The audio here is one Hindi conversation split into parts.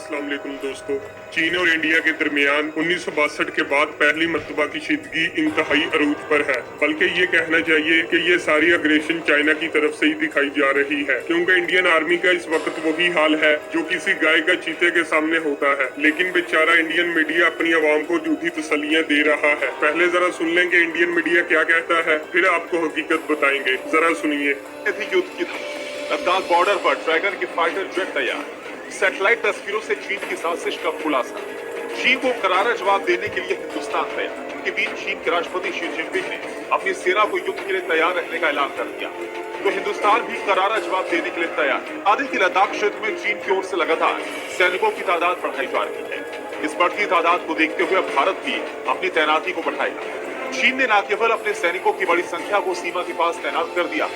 अस्सलाम वालेकुम दोस्तों। चीन और इंडिया के दरमियान 1962 के बाद पहली मर्तबा की शिदगी इंतहाई अरूज पर है। बल्कि ये कहना चाहिए कि ये सारी अग्रेशन चाइना की तरफ से ही दिखाई जा रही है, क्योंकि इंडियन आर्मी का इस वक्त वही हाल है जो किसी गाय का चीते के सामने होता है। लेकिन बेचारा इंडियन मीडिया अपनी आवाम को झूठी तसल्लियां दे रहा है। पहले जरा सुन लें कि इंडियन मीडिया क्या कहता है, फिर आपको हकीकत बताएंगे। जरा सुनिए। युद्ध की लद्दाख बॉर्डर पर ड्रैगन के फाइटर जेट तैयार। सैटेलाइट तस्वीरों से चीन की साजिश का खुलासा। चीन को करारा जवाब देने के लिए हिंदुस्तान तैयार। इनके बीच चीन के राष्ट्रपति शी जिनपिंग ने अपनी सेना को युद्ध के लिए तैयार रहने का ऐलान कर दिया, तो हिंदुस्तान भी करारा जवाब देने के लिए तैयार। आदि की लद्दाख क्षेत्र में चीन की ओर से लगातार सैनिकों की तादाद बढ़ाई जा रही है। इस बढ़ती तादाद को देखते हुए अब भारत भी अपनी तैनाती को बढ़ाएगा। चीन ने न केवल अपने सैनिकों की बड़ी संख्या को सीमा के पास तैनात कर दिया,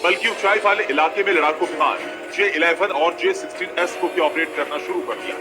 बल्कि ऊंचाई वाले इलाके में लड़ाकू विमान J-11 और J-16S को भी ऑपरेट करना शुरू कर दिया।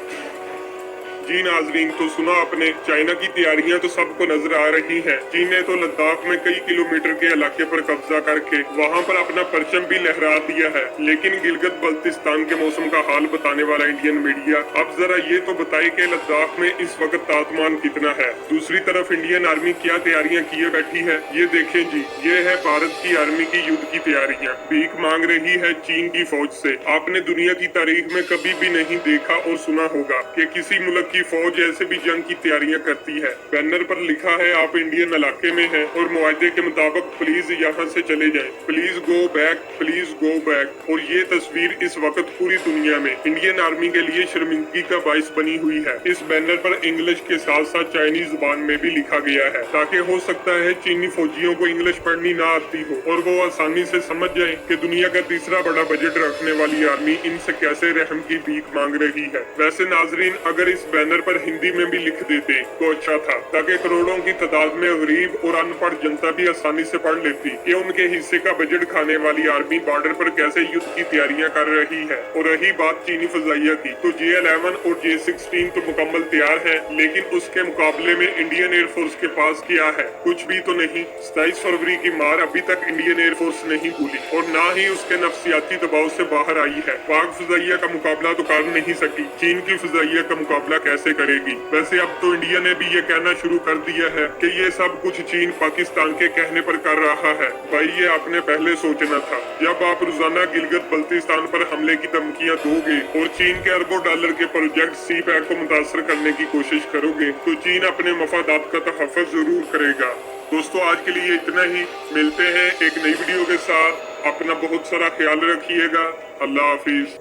जी नाजरीन, तो सुना आपने, चाइना की तैयारियां तो सबको नजर आ रही हैं। चीन ने तो लद्दाख में कई किलोमीटर के इलाके पर कब्जा करके वहां पर अपना परचम भी लहरा दिया है। लेकिन गिलगित बल्तिस्तान के मौसम का हाल बताने वाला इंडियन मीडिया अब जरा ये तो बताए कि लद्दाख में इस वक्त तापमान कितना है। दूसरी तरफ इंडियन आर्मी क्या तैयारियां किए बैठी है, ये देखें जी। ये है भारत की आर्मी की युद्ध की तैयारियां। भीख मांग रही है चीन की फौज से। आपने दुनिया की तारीख में कभी भी नहीं देखा और सुना होगा कि किसी मुल्क की फौज ऐसे भी जंग की तैयारियां करती है। बैनर पर लिखा है आप इंडियन इलाके में हैं और मुआहदे के मुताबिक प्लीज यहाँ से चले जाएं, please go back, please go back. और ये तस्वीर इस वक्त पूरी दुनिया में इंडियन आर्मी के लिए शर्मिंदगी का बाइस बनी हुई है। इस बैनर पर इंग्लिश के साथ साथ चाइनीज जुबान में भी लिखा गया है, ताकि हो सकता है चीनी फौजियों को इंग्लिश पढ़नी ना आती हो और वो आसानी से समझ जाए कि दुनिया का तीसरा बड़ा बजट रखने वाली आर्मी इनसे कैसे रहम की भीख मांग रही है। वैसे नाजरीन, अगर इस बैनर पर हिंदी में भी लिख देते तो अच्छा था, ताकि करोड़ों की तादाद में गरीब और अनपढ़ जनता भी आसानी से पढ़ लेती कि उनके हिस्से का बजट खाने वाली आर्मी बॉर्डर पर कैसे युद्ध की तैयारियां कर रही है। और रही बात चीनी फजाइया की, तो J-11 और J-16 तो मुकम्मल तैयार है, लेकिन उसके मुकाबले में इंडियन एयरफोर्स के पास क्या है? कुछ भी तो नहीं। 27 फरवरी की मार अभी तक इंडियन एयरफोर्स नहीं भूली और न ही उसके नफ्सियाती दबाव से बाहर आई है। पाक फजाइया का मुकाबला तो कर नहीं सकी, चीन की फजाइया का मुकाबला कैसे करेगी? वैसे अब तो इंडिया ने भी ये कहना शुरू कर दिया है कि ये सब कुछ चीन पाकिस्तान के कहने पर कर रहा है। भाई ये आपने पहले सोचना था। जब आप रोजाना गिलगित बल्तिस्तान पर हमले की धमकियां दोगे और चीन के अरबों डॉलर के प्रोजेक्ट CPEC को मुतासर करने की कोशिश करोगे, तो चीन अपने मफादात का तहफ़्फ़ुज़ जरूर करेगा। दोस्तों आज के लिए इतना ही। मिलते हैं एक नई वीडियो के साथ। अपना बहुत सारा ख्याल रखिएगा। अल्लाह हाफिज।